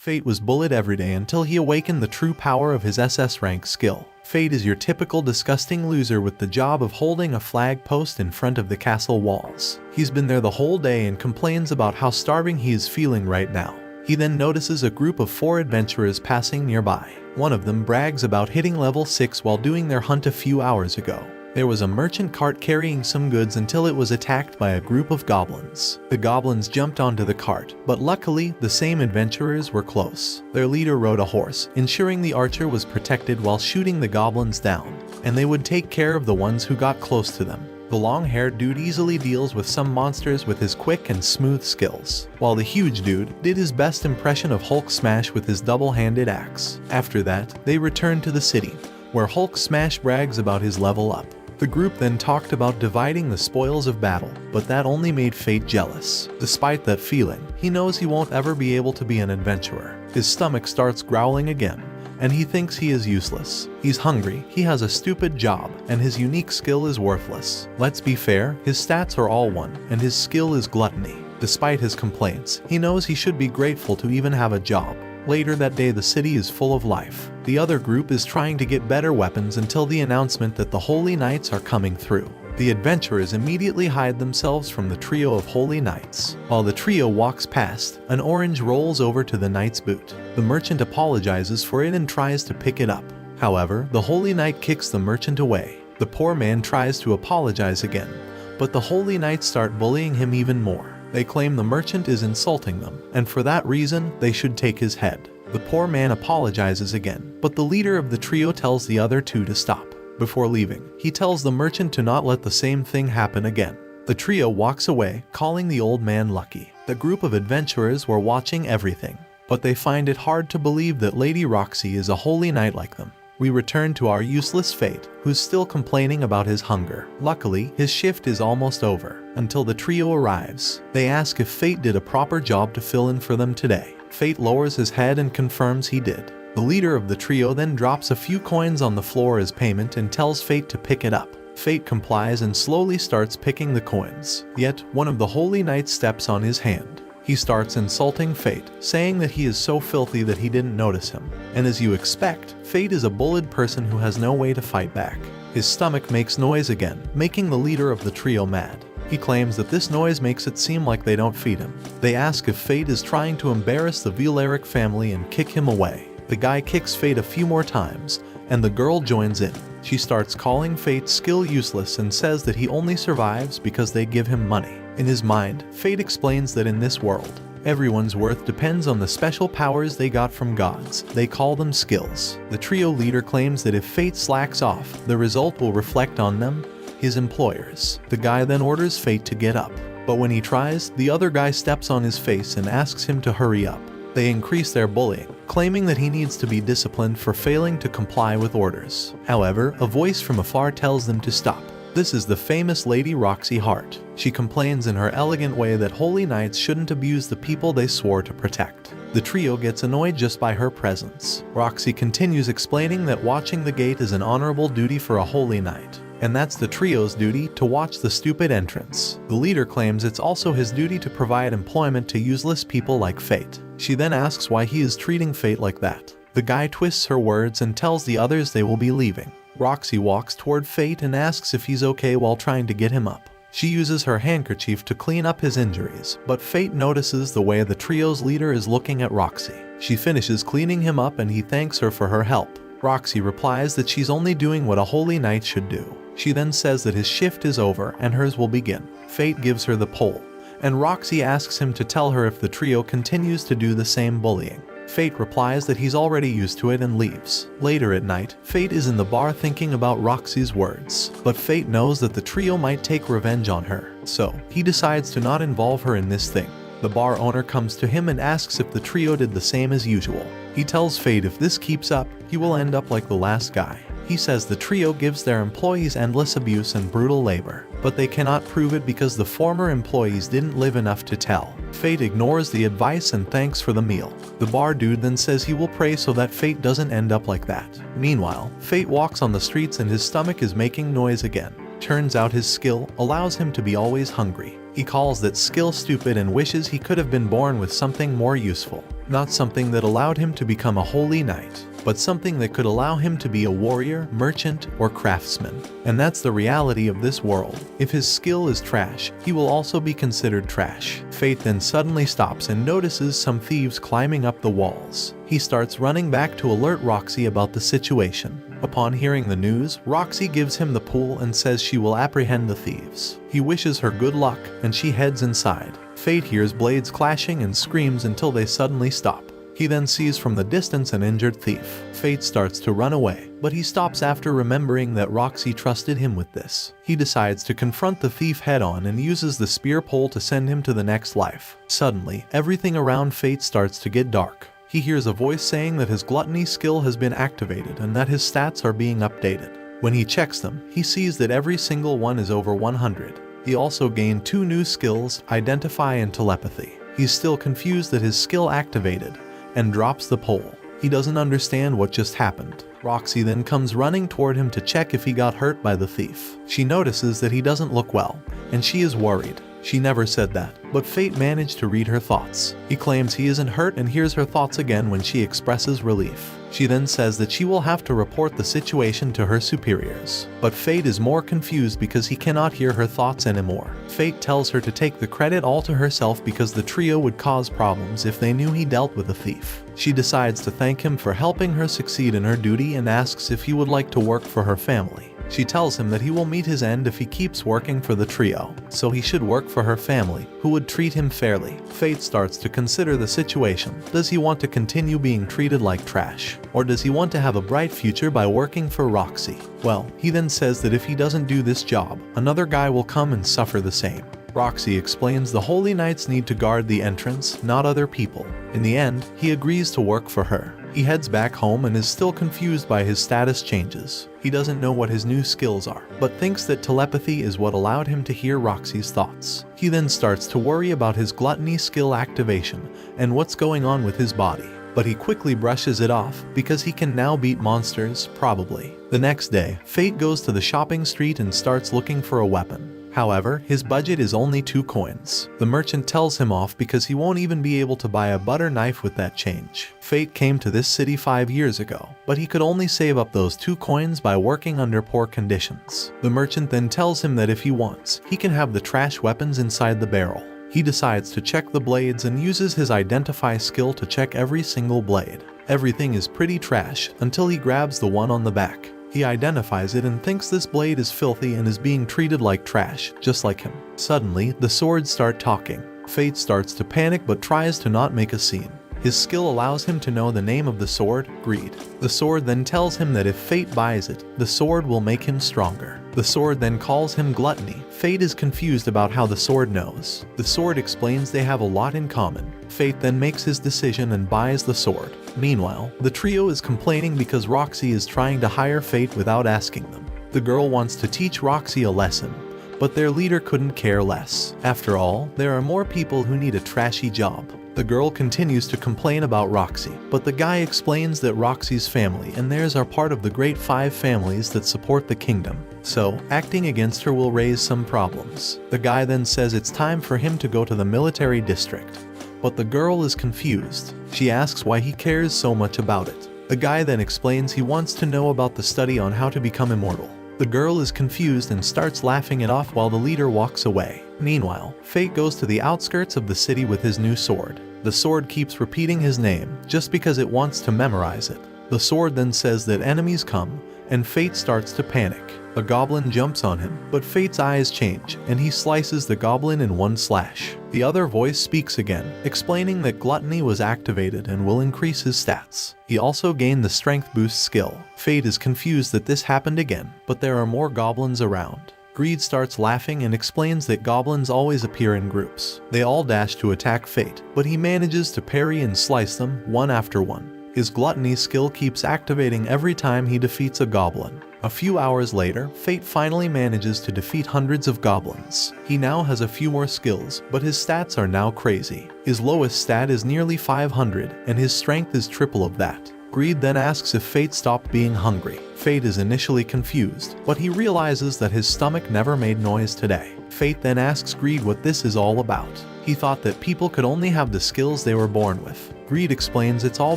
Fate was bullied every day until he awakened the true power of his SS rank skill. Fate is your typical disgusting loser with the job of holding a flag post in front of the castle walls. He's been there the whole day and complains about how starving he is feeling right now. He then notices a group of 4 adventurers passing nearby. One of them brags about hitting level 6 while doing their hunt a few hours ago. There was a merchant cart carrying some goods until it was attacked by a group of goblins. The goblins jumped onto the cart, but luckily, the same adventurers were close. Their leader rode a horse, ensuring the archer was protected while shooting the goblins down, and they would take care of the ones who got close to them. The long-haired dude easily deals with some monsters with his quick and smooth skills, while the huge dude did his best impression of Hulk Smash with his double-handed axe. After that, they returned to the city, where Hulk Smash brags about his level up. The group then talked about dividing the spoils of battle, but that only made Fate jealous. Despite that feeling, he knows he won't ever be able to be an adventurer. His stomach starts growling again, and he thinks he is useless. He's hungry, he has a stupid job, and his unique skill is worthless. Let's be fair, his stats are all 1, and his skill is gluttony. Despite his complaints, he knows he should be grateful to even have a job. Later that day, the city is full of life. The other group is trying to get better weapons until the announcement that the Holy Knights are coming through. The adventurers immediately hide themselves from the trio of Holy Knights. While the trio walks past, an orange rolls over to the knight's boot. The merchant apologizes for it and tries to pick it up. However, the Holy Knight kicks the merchant away. The poor man tries to apologize again, but the Holy Knights start bullying him even more. They claim the merchant is insulting them, and for that reason, they should take his head. The poor man apologizes again, but the leader of the trio tells the other 2 to stop. Before leaving, he tells the merchant to not let the same thing happen again. The trio walks away, calling the old man lucky. The group of adventurers were watching everything, but they find it hard to believe that Lady Roxy is a holy knight like them. We return to our useless Fate, who's still complaining about his hunger. Luckily, his shift is almost over, until the trio arrives. They ask if Fate did a proper job to fill in for them today. Fate lowers his head and confirms he did. The leader of the trio then drops a few coins on the floor as payment and tells Fate to pick it up. Fate complies and slowly starts picking the coins. Yet, one of the Holy Knights steps on his hand. He starts insulting Fate, saying that he is so filthy that he didn't notice him. And as you expect, Fate is a bullied person who has no way to fight back. His stomach makes noise again, making the leader of the trio mad. He claims that this noise makes it seem like they don't feed him. They ask if Fate is trying to embarrass the Vileric family and kick him away. The guy kicks Fate a few more times, and the girl joins in. She starts calling Fate's skill useless and says that he only survives because they give him money. In his mind, Fate explains that in this world, everyone's worth depends on the special powers they got from gods. They call them skills. The trio leader claims that if Fate slacks off, the result will reflect on them, his employers. The guy then orders Fate to get up, but when he tries, the other guy steps on his face and asks him to hurry up. They increase their bullying, claiming that he needs to be disciplined for failing to comply with orders. However, a voice from afar tells them to stop. This is the famous Lady Roxy Hart. She complains in her elegant way that holy knights shouldn't abuse the people they swore to protect. The trio gets annoyed just by her presence. Roxy continues explaining that watching the gate is an honorable duty for a holy knight, and that's the trio's duty to watch the stupid entrance. The leader claims it's also his duty to provide employment to useless people like Fate. She then asks why he is treating Fate like that. The guy twists her words and tells the others they will be leaving. Roxy walks toward Fate and asks if he's okay while trying to get him up. She uses her handkerchief to clean up his injuries, but Fate notices the way the trio's leader is looking at Roxy. She finishes cleaning him up and he thanks her for her help. Roxy replies that she's only doing what a holy knight should do. She then says that his shift is over and hers will begin. Fate gives her the pole, and Roxy asks him to tell her if the trio continues to do the same bullying. Fate replies that he's already used to it and leaves. Later at night, Fate is in the bar thinking about Roxy's words, but Fate knows that the trio might take revenge on her, so he decides to not involve her in this thing. The bar owner comes to him and asks if the trio did the same as usual. He tells Fate if this keeps up, he will end up like the last guy. He says the trio gives their employees endless abuse and brutal labor, but they cannot prove it because the former employees didn't live enough to tell. Fate ignores the advice and thanks for the meal. The bar dude then says he will pray so that Fate doesn't end up like that. Meanwhile, Fate walks on the streets and his stomach is making noise again. Turns out his skill allows him to be always hungry. He calls that skill stupid and wishes he could have been born with something more useful. Not something that allowed him to become a holy knight, but something that could allow him to be a warrior, merchant, or craftsman. And that's the reality of this world. If his skill is trash, he will also be considered trash. Fate then suddenly stops and notices some thieves climbing up the walls. He starts running back to alert Roxy about the situation. Upon hearing the news, Roxy gives him the pool and says she will apprehend the thieves. He wishes her good luck, and she heads inside. Fate hears blades clashing and screams until they suddenly stop. He then sees from the distance an injured thief. Fate starts to run away, but he stops after remembering that Roxy trusted him with this. He decides to confront the thief head-on and uses the spear pole to send him to the next life. Suddenly, everything around Fate starts to get dark. He hears a voice saying that his gluttony skill has been activated and that his stats are being updated. When he checks them, he sees that every single one is over 100. He also gained 2 new skills, Identify and Telepathy. He's still confused that his skill activated, and drops the pole. He doesn't understand what just happened. Roxy then comes running toward him to check if he got hurt by the thief. She notices that he doesn't look well, and she is worried. She never said that, but Fate managed to read her thoughts. He claims he isn't hurt and hears her thoughts again when she expresses relief. She then says that she will have to report the situation to her superiors. But Fate is more confused because he cannot hear her thoughts anymore. Fate tells her to take the credit all to herself because the trio would cause problems if they knew he dealt with a thief. She decides to thank him for helping her succeed in her duty and asks if he would like to work for her family. She tells him that he will meet his end if he keeps working for the trio, so he should work for her family, who would treat him fairly. Fate starts to consider the situation. Does he want to continue being treated like trash? Or does he want to have a bright future by working for Roxy? Well, he then says that if he doesn't do this job, another guy will come and suffer the same. Roxy explains the Holy Knights need to guard the entrance, not other people. In the end, he agrees to work for her. He heads back home and is still confused by his status changes. He doesn't know what his new skills are, but thinks that telepathy is what allowed him to hear Roxy's thoughts. He then starts to worry about his gluttony skill activation and what's going on with his body. But he quickly brushes it off because he can now beat monsters, probably. The next day, Fate goes to the shopping street and starts looking for a weapon. However, his budget is only 2 coins. The merchant tells him off because he won't even be able to buy a butter knife with that change. Fate came to this city 5 years ago, but he could only save up those 2 coins by working under poor conditions. The merchant then tells him that if he wants, he can have the trash weapons inside the barrel. He decides to check the blades and uses his Identify skill to check every single blade. Everything is pretty trash until he grabs the one on the back. He identifies it and thinks this blade is filthy and is being treated like trash, just like him. Suddenly, the swords start talking. Fate starts to panic but tries to not make a scene. His skill allows him to know the name of the sword, Greed. The sword then tells him that if Fate buys it, the sword will make him stronger. The sword then calls him Gluttony. Fate is confused about how the sword knows. The sword explains they have a lot in common. Fate then makes his decision and buys the sword. Meanwhile, the trio is complaining because Roxy is trying to hire Fate without asking them. The girl wants to teach Roxy a lesson, but their leader couldn't care less. After all, there are more people who need a trashy job. The girl continues to complain about Roxy, but the guy explains that Roxy's family and theirs are part of the great 5 families that support the kingdom. So, acting against her will raise some problems. The guy then says it's time for him to go to the military district. But the girl is confused. She asks why he cares so much about it. The guy then explains he wants to know about the study on how to become immortal. The girl is confused and starts laughing it off while the leader walks away. Meanwhile, Fate goes to the outskirts of the city with his new sword. The sword keeps repeating his name, just because it wants to memorize it. The sword then says that enemies come, and Fate starts to panic. A goblin jumps on him, but Fate's eyes change, and he slices the goblin in one slash. The other voice speaks again, explaining that Gluttony was activated and will increase his stats. He also gained the Strength Boost skill. Fate is confused that this happened again, but there are more goblins around. Greed starts laughing and explains that goblins always appear in groups. They all dash to attack Fate, but he manages to parry and slice them, one after one. His gluttony skill keeps activating every time he defeats a goblin. A few hours later, Fate finally manages to defeat hundreds of goblins. He now has a few more skills, but his stats are now crazy. His lowest stat is nearly 500, and his strength is triple of that. Greed then asks if Fate stopped being hungry. Fate is initially confused, but he realizes that his stomach never made noise today. Fate then asks Greed what this is all about. He thought that people could only have the skills they were born with. Greed explains it's all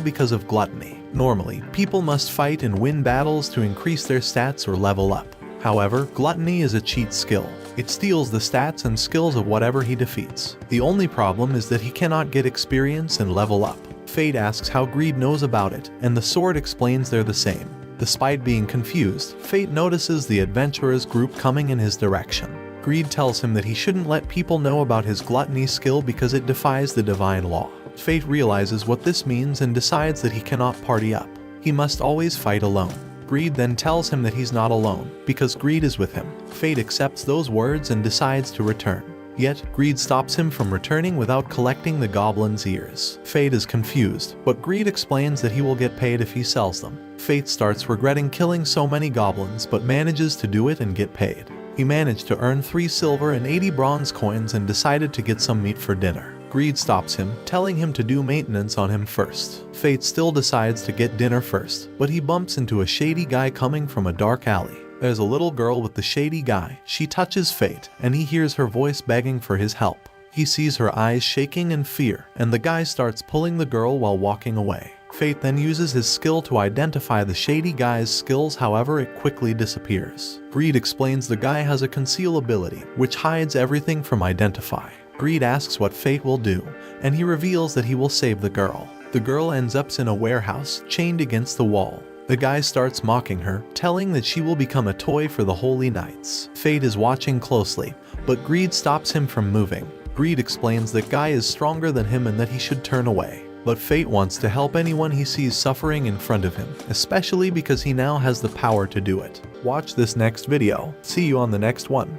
because of gluttony. Normally, people must fight and win battles to increase their stats or level up. However, gluttony is a cheat skill. It steals the stats and skills of whatever he defeats. The only problem is that he cannot get experience and level up. Fate asks how Greed knows about it, and the sword explains they're the same. Despite being confused, Fate notices the adventurers group coming in his direction. Greed tells him that he shouldn't let people know about his gluttony skill because it defies the divine law. Fate realizes what this means and decides that he cannot party up. He must always fight alone. Greed then tells him that he's not alone, because Greed is with him. Fate accepts those words and decides to return. Yet, Greed stops him from returning without collecting the goblin's ears. Fate is confused, but Greed explains that he will get paid if he sells them. Fate starts regretting killing so many goblins, but manages to do it and get paid. He managed to earn 3 silver and 80 bronze coins and decided to get some meat for dinner. Greed stops him, telling him to do maintenance on him first. Fate still decides to get dinner first, but he bumps into a shady guy coming from a dark alley. There's a little girl with the shady guy. She touches Fate, and he hears her voice begging for his help. He sees her eyes shaking in fear, and the guy starts pulling the girl while walking away. Fate then uses his skill to identify the shady guy's skills, however it quickly disappears. Greed explains the guy has a conceal ability, which hides everything from identify. Greed asks what Fate will do, and he reveals that he will save the girl. The girl ends up in a warehouse, chained against the wall. The guy starts mocking her, telling that she will become a toy for the holy knights. Fate is watching closely, but Greed stops him from moving. Greed explains that Guy is stronger than him and that he should turn away. But Fate wants to help anyone he sees suffering in front of him, especially because he now has the power to do it. Watch this next video. See you on the next one.